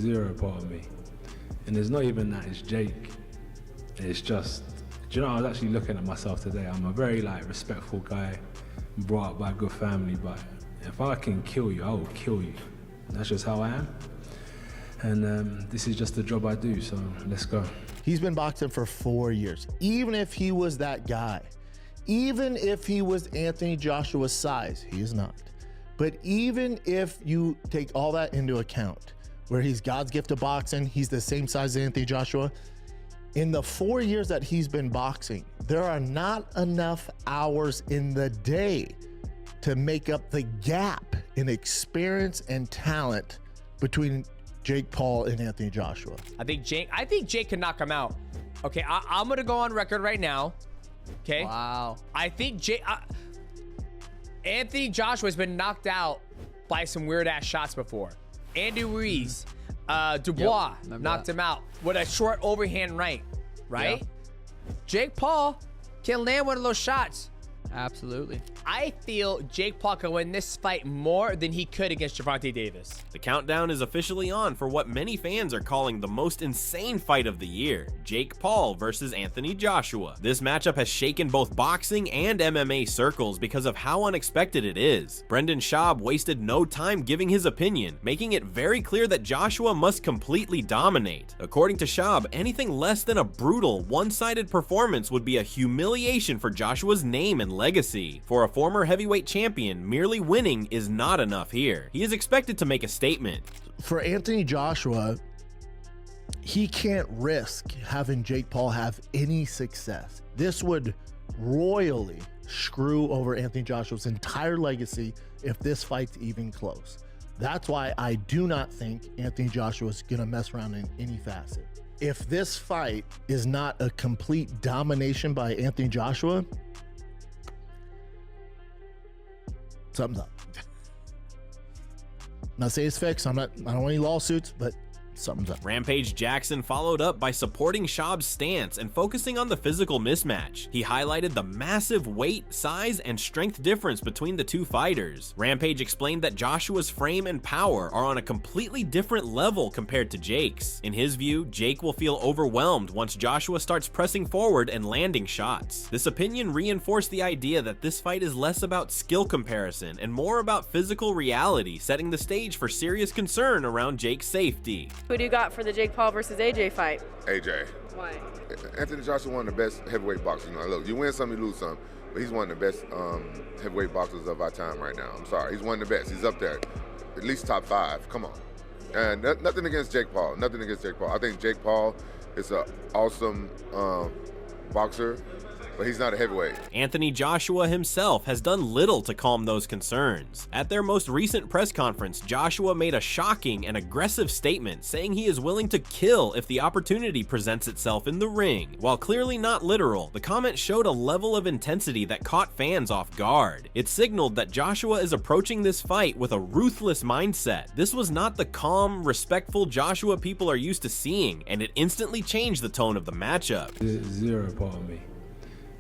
zero part of me. And it's not even that it's Jake. It's just, do you know, I was actually looking at myself today. I'm a very respectful guy, brought up by a good family, but if I can kill you, I will kill you. That's just how I am. And this is just the job I do, so let's go. He's been boxing for 4 years. Even if he was that guy, even if he was Anthony Joshua's size, he is not. But even if you take all that into account, where he's God's gift to boxing, he's the same size as Anthony Joshua. In the 4 years that he's been boxing, there are not enough hours in the day to make up the gap in experience and talent between Jake Paul and Anthony Joshua. I think Jake can knock him out. Okay, I'm gonna go on record right now. Okay. Wow. I think Anthony Joshua has been knocked out by some weird ass shots before. Andy Ruiz, Dubois knocked him out with a short overhand right? Yeah. Jake Paul can land one of those shots. Absolutely. I feel Jake Paul can win this fight more than he could against Gervonta Davis. The countdown is officially on for what many fans are calling the most insane fight of the year, Jake Paul versus Anthony Joshua. This matchup has shaken both boxing and MMA circles because of how unexpected it is. Brendan Schaub wasted no time giving his opinion, making it very clear that Joshua must completely dominate. According to Schaub, anything less than a brutal, one-sided performance would be a humiliation for Joshua's name and legacy. For a former heavyweight champion, merely winning is not enough here. He is expected to make a statement. For Anthony Joshua, he can't risk having Jake Paul have any success. This would royally screw over Anthony Joshua's entire legacy if this fight's even close. That's why I do not think Anthony Joshua's gonna mess around in any facet. If this fight is not a complete domination by Anthony Joshua, something's up. I'm not saying it's fixed. I don't want any lawsuits, but something's up. Rampage Jackson followed up by supporting Schaub's stance and focusing on the physical mismatch. He highlighted the massive weight, size, and strength difference between the two fighters. Rampage explained that Joshua's frame and power are on a completely different level compared to Jake's. In his view, Jake will feel overwhelmed once Joshua starts pressing forward and landing shots. This opinion reinforced the idea that this fight is less about skill comparison and more about physical reality, setting the stage for serious concern around Jake's safety. Who do you got for the Jake Paul versus AJ fight? AJ. Why? Anthony Joshua, one of the best heavyweight boxers. You know, look, you win some, you lose some, but he's one of the best heavyweight boxers of our time right now. I'm sorry, he's one of the best. He's up there, at least top 5. Come on. And nothing against Jake Paul. Nothing against Jake Paul. I think Jake Paul is an awesome boxer, but he's not a heavyweight. Anthony Joshua himself has done little to calm those concerns. At their most recent press conference, Joshua made a shocking and aggressive statement saying he is willing to kill if the opportunity presents itself in the ring. While clearly not literal, the comment showed a level of intensity that caught fans off guard. It signaled that Joshua is approaching this fight with a ruthless mindset. This was not the calm, respectful Joshua people are used to seeing, and it instantly changed the tone of the matchup. It's zero part of me.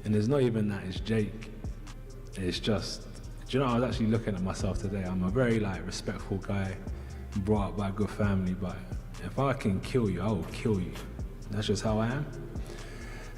And it's not even that it's Jake. It's just, do you know, I was actually looking at myself today. I'm a very respectful guy, brought up by a good family, but if I can kill you, I will kill you. That's just how I am.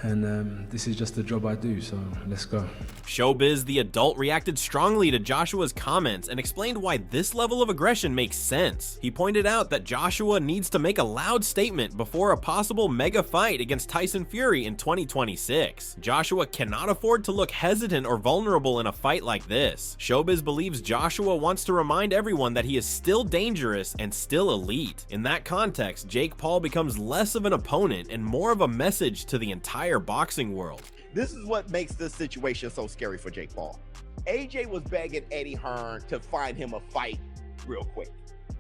And this is just the job I do, so let's go. Showbiz the Adult reacted strongly to Joshua's comments and explained why this level of aggression makes sense. He pointed out that Joshua needs to make a loud statement before a possible mega fight against Tyson Fury in 2026. Joshua cannot afford to look hesitant or vulnerable in a fight like this. Showbiz believes Joshua wants to remind everyone that he is still dangerous and still elite. In that context, Jake Paul becomes less of an opponent and more of a message to the entire boxing world. This is what makes this situation so scary for Jake Paul. AJ was begging Eddie Hearn to find him a fight real quick.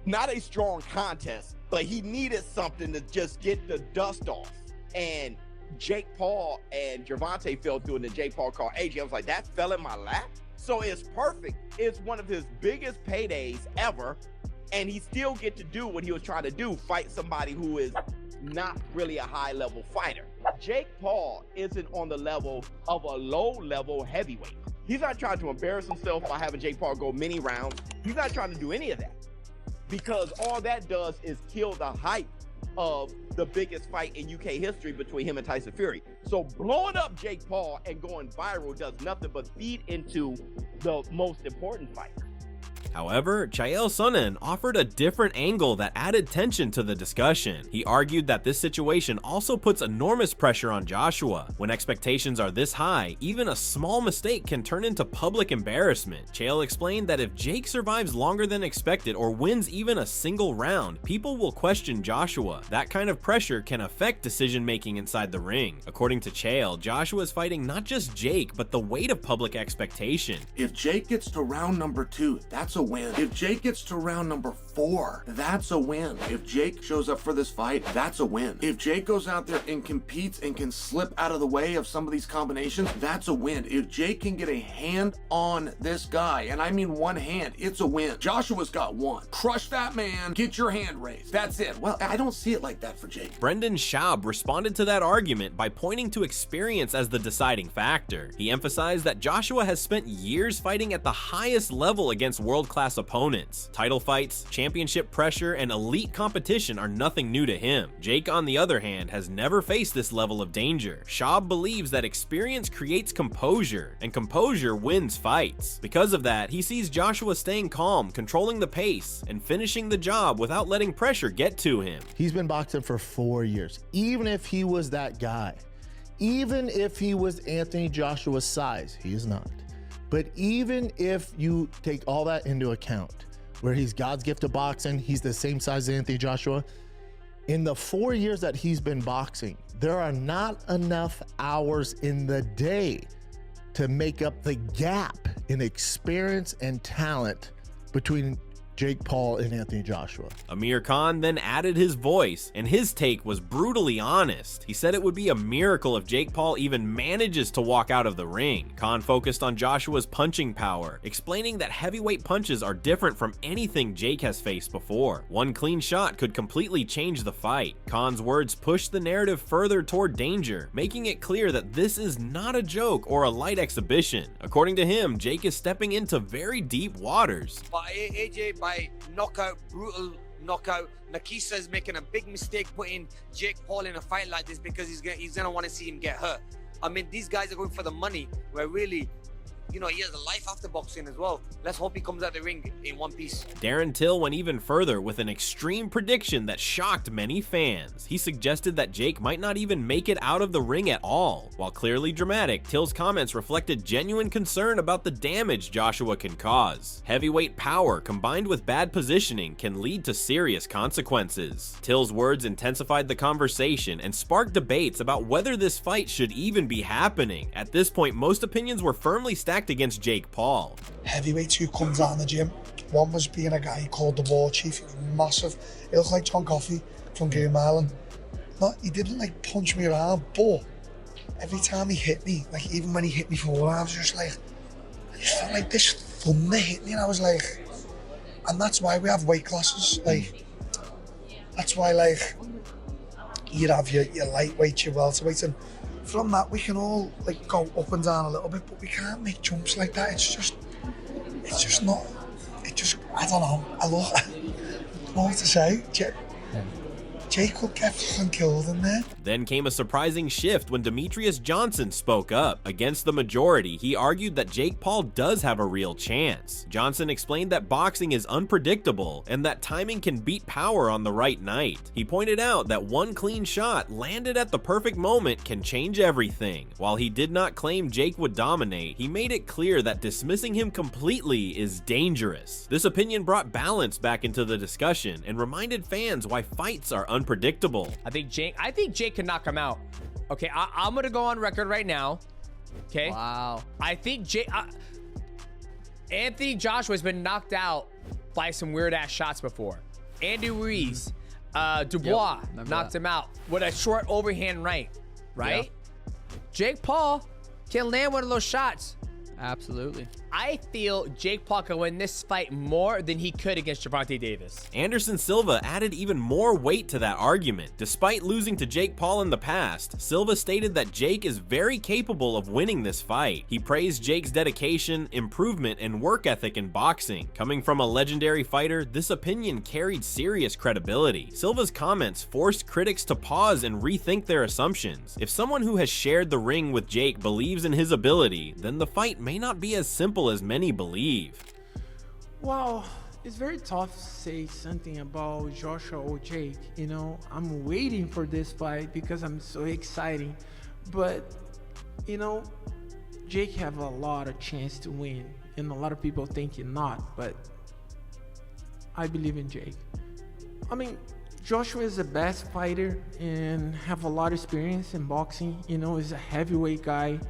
Not a strong contest, but he needed something to just get the dust off. And Jake Paul and Gervonta fell through, and then Jake Paul called AJ. I was like, that fell in my lap? So it's perfect. It's one of his biggest paydays ever, and he still get to do what he was trying to do, fight somebody who is not really a high-level fighter. Jake Paul isn't on the level of a low-level heavyweight. He's not trying to embarrass himself by having Jake Paul go many rounds. He's not trying to do any of that. because all that does is kill the hype of the biggest fight in UK history between him and Tyson Fury. So blowing up Jake Paul and going viral does nothing but feed into the most important fight. However, Chael Sonnen offered a different angle that added tension to the discussion. He argued that this situation also puts enormous pressure on Joshua. When expectations are this high, even a small mistake can turn into public embarrassment. Chael explained that if Jake survives longer than expected or wins even a single round, people will question Joshua. That kind of pressure can affect decision-making inside the ring. According to Chael, Joshua is fighting not just Jake, but the weight of public expectation. If Jake gets to round number 2, that's a win. If Jake gets to round number 4, that's a win. If Jake shows up for this fight, that's a win. If Jake goes out there and competes and can slip out of the way of some of these combinations, that's a win. If Jake can get a hand on this guy, and I mean one hand, it's a win. Joshua's got one. Crush that man, get your hand raised. That's it. Well, I don't see it like that for Jake. Brendan Schaub responded to that argument by pointing to experience as the deciding factor. He emphasized that Joshua has spent years fighting at the highest level against world-class opponents. Title fights, championship pressure, and elite competition are nothing new to him. Jake, on the other hand, has never faced this level of danger. Schaub believes that experience creates composure, and composure wins fights. Because of that, he sees Joshua staying calm, controlling the pace, and finishing the job without letting pressure get to him. He's been boxing for 4 years. Even if he was that guy, even if he was Anthony Joshua's size, he is not. But even if you take all that into account, where he's God's gift to boxing, he's the same size as Anthony Joshua, in the 4 years that he's been boxing, there are not enough hours in the day to make up the gap in experience and talent between Jake Paul and Anthony Joshua. Amir Khan then added his voice, and his take was brutally honest. He said it would be a miracle if Jake Paul even manages to walk out of the ring. Khan focused on Joshua's punching power, explaining that heavyweight punches are different from anything Jake has faced before. One clean shot could completely change the fight. Khan's words pushed the narrative further toward danger, making it clear that this is not a joke or a light exhibition. According to him, Jake is stepping into very deep waters. But AJ, by knockout, brutal knockout, Nakisa is making a big mistake putting Jake Paul in a fight like this because he's gonna want to see him get hurt. I mean, these guys are going for the money, where really, you know, he has a life after boxing as well. Let's hope he comes out the ring in one piece. Darren Till went even further with an extreme prediction that shocked many fans. He suggested that Jake might not even make it out of the ring at all. While clearly dramatic, Till's comments reflected genuine concern about the damage Joshua can cause. Heavyweight power combined with bad positioning can lead to serious consequences. Till's words intensified the conversation and sparked debates about whether this fight should even be happening. At this point, most opinions were firmly stacked against Jake Paul. Heavyweights who comes out in the gym. One was being a guy called the War Chief. He was massive. He looked like John Coffey from Game Island. No, he didn't like punch me around, but every time he hit me, like even when he hit me for I was just like, I just felt like this thunder hit me, and I was like, and that's why we have weight classes. Like, that's why like you'd have your lightweight, your welterweight, and from that we can all like go up and down a little bit, but we can't make jumps like that. It's just not. It just, I don't know. I don't know what to say. Jake could get fucking killed in there. Then came a surprising shift when Demetrius Johnson spoke up. Against the majority, he argued that Jake Paul does have a real chance. Johnson explained that boxing is unpredictable and that timing can beat power on the right night. He pointed out that one clean shot landed at the perfect moment can change everything. While he did not claim Jake would dominate, he made it clear that dismissing him completely is dangerous. This opinion brought balance back into the discussion and reminded fans why fights are unpredictable. I think Jake can knock him out. Okay, I'm gonna go on record right now. Okay. Wow. I think Anthony Joshua has been knocked out by some weird ass shots before. Andy Ruiz, Dubois knocked him out with a short overhand right? Yeah. Jake Paul can land one of those shots Absolutely. I feel Jake Paul can win this fight more than he could against Gervonta Davis. Anderson Silva added even more weight to that argument. Despite losing to Jake Paul in the past, Silva stated that Jake is very capable of winning this fight. He praised Jake's dedication, improvement, and work ethic in boxing. Coming from a legendary fighter, this opinion carried serious credibility. Silva's comments forced critics to pause and rethink their assumptions. If someone who has shared the ring with Jake believes in his ability, then the fight may not be as simple as many believe. Well, it's very tough to say something about Joshua or Jake. You know, I'm waiting for this fight because I'm so excited. But, you know, Jake have a lot of chance to win. And a lot of people think he not, but I believe in Jake. I mean, Joshua is the best fighter and have a lot of experience in boxing. You know, he's a heavyweight guy.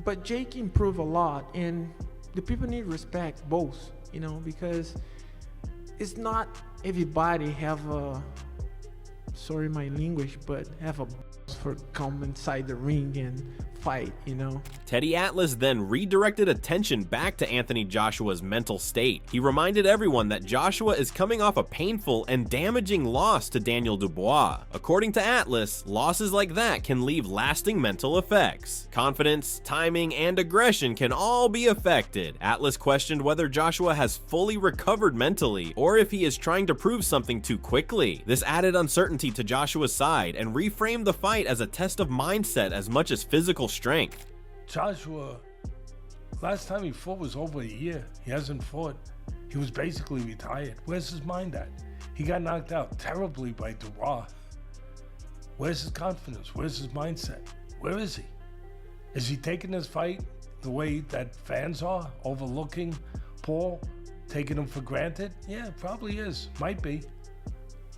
But Jake improved a lot, and the people need respect both, you know, because it's not everybody have a, sorry my language, but have a for come inside the ring and fight, you know. Teddy Atlas then redirected attention back to Anthony Joshua's mental state. He reminded everyone that Joshua is coming off a painful and damaging loss to Daniel Dubois. According to Atlas, losses like that can leave lasting mental effects. Confidence, timing, and aggression can all be affected. Atlas questioned whether Joshua has fully recovered mentally or if he is trying to prove something too quickly. This added uncertainty to Joshua's side and reframed the fight as a test of mindset as much as physical strength. Joshua, last time he fought was over a year. He hasn't fought. He was basically retired. Where's his mind at? He got knocked out terribly by Dubois. Where's his confidence? Where's his mindset? Where is he? Is he taking this fight the way that fans are, overlooking Paul, taking him for granted? Yeah, probably is. Might be.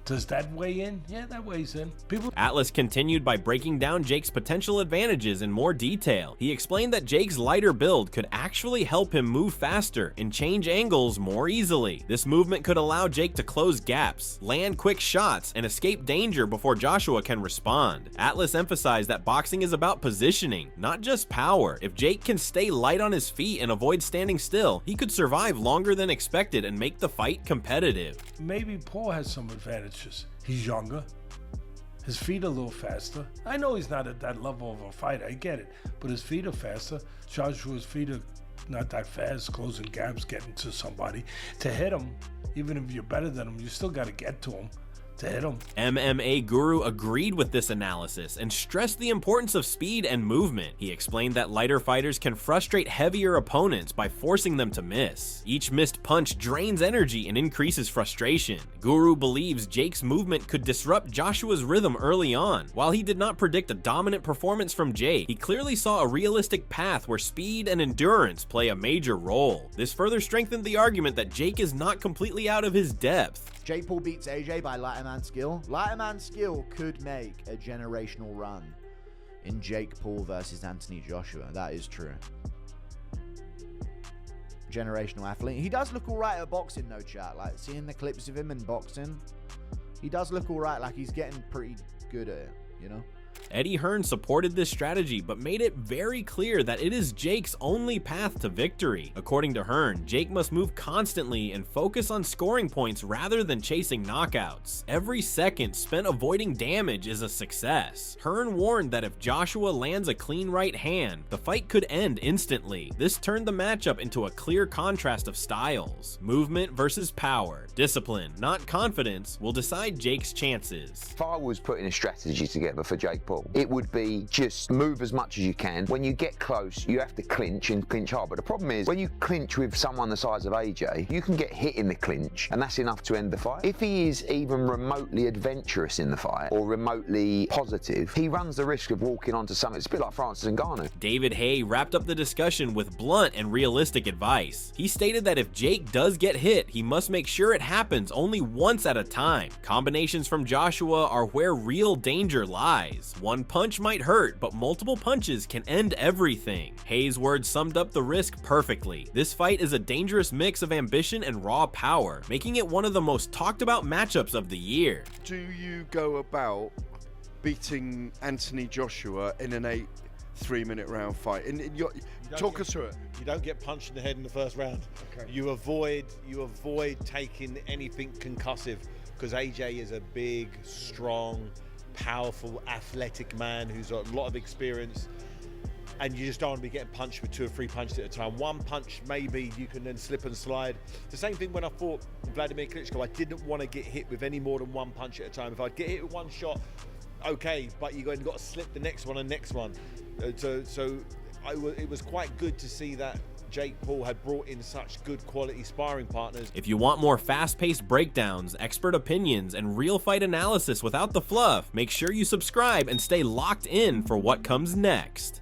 Does that weigh in? Yeah, that weighs in. Atlas continued by breaking down Jake's potential advantages in more detail. He explained that Jake's lighter build could actually help him move faster and change angles more easily. This movement could allow Jake to close gaps, land quick shots, and escape danger before Joshua can respond. Atlas emphasized that boxing is about positioning, not just power. If Jake can stay light on his feet and avoid standing still, he could survive longer than expected and make the fight competitive. Maybe Paul has some advantages. He's younger. His feet are a little faster. I know he's not at that level of a fighter, I get it, but his feet are faster. Joshua's feet are not that fast, closing gaps, getting to somebody. To hit him, even if you're better than him, you still got to get to him. To hit him. MMA Guru agreed with this analysis and stressed the importance of speed and movement. He explained that lighter fighters can frustrate heavier opponents by forcing them to miss. Each missed punch drains energy and increases frustration. Guru believes Jake's movement could disrupt Joshua's rhythm early on. While he did not predict a dominant performance from Jake, he clearly saw a realistic path where speed and endurance play a major role. This further strengthened the argument that Jake is not completely out of his depth. Jake Paul beats AJ by lighter man skill. Lighter man skill could make a generational run in Jake Paul versus Anthony Joshua. That is true. Generational athlete. He does look all right at boxing, though, chat. Like, seeing the clips of him in boxing, he does look all right. Like, he's getting pretty good at it, you know? Eddie Hearn supported this strategy, but made it very clear that it is Jake's only path to victory. According to Hearn, Jake must move constantly and focus on scoring points rather than chasing knockouts. Every second spent avoiding damage is a success. Hearn warned that if Joshua lands a clean right hand, the fight could end instantly. This turned the matchup into a clear contrast of styles. Movement versus power. Discipline, not confidence, will decide Jake's chances. If I was putting a strategy together for Jake Paul, it would be just move as much as you can. When you get close, you have to clinch and clinch hard. But the problem is, when you clinch with someone the size of AJ, you can get hit in the clinch, and that's enough to end the fight. If he is even remotely adventurous in the fight, or remotely positive, he runs the risk of walking onto something. It's a bit like Francis Ngannou. David Haye wrapped up the discussion with blunt and realistic advice. He stated that if Jake does get hit, he must make sure it happens only once at a time. Combinations from Joshua are where real danger lies. One punch might hurt, but multiple punches can end everything. Hayes' words summed up the risk perfectly. This fight is a dangerous mix of ambition and raw power, making it one of the most talked about matchups of the year. Do you go about beating Anthony Joshua in an 3-minute round fight. And talk us through it. You don't get punched in the head in the first round. Okay. You avoid taking anything concussive, because AJ is a big, strong, powerful, athletic man who's got a lot of experience, and you just don't want to be getting punched with 2 or 3 punches at a time. One punch, maybe you can then slip and slide. The same thing when I fought Vladimir Klitschko. I didn't want to get hit with any more than 1 punch at a time. If I'd get hit with 1 shot, okay, but you've got to slip the next one and next one. It was quite good to see that Jake Paul had brought in such good quality sparring partners. If you want more fast-paced breakdowns, expert opinions, and real fight analysis without the fluff, make sure you subscribe and stay locked in for what comes next.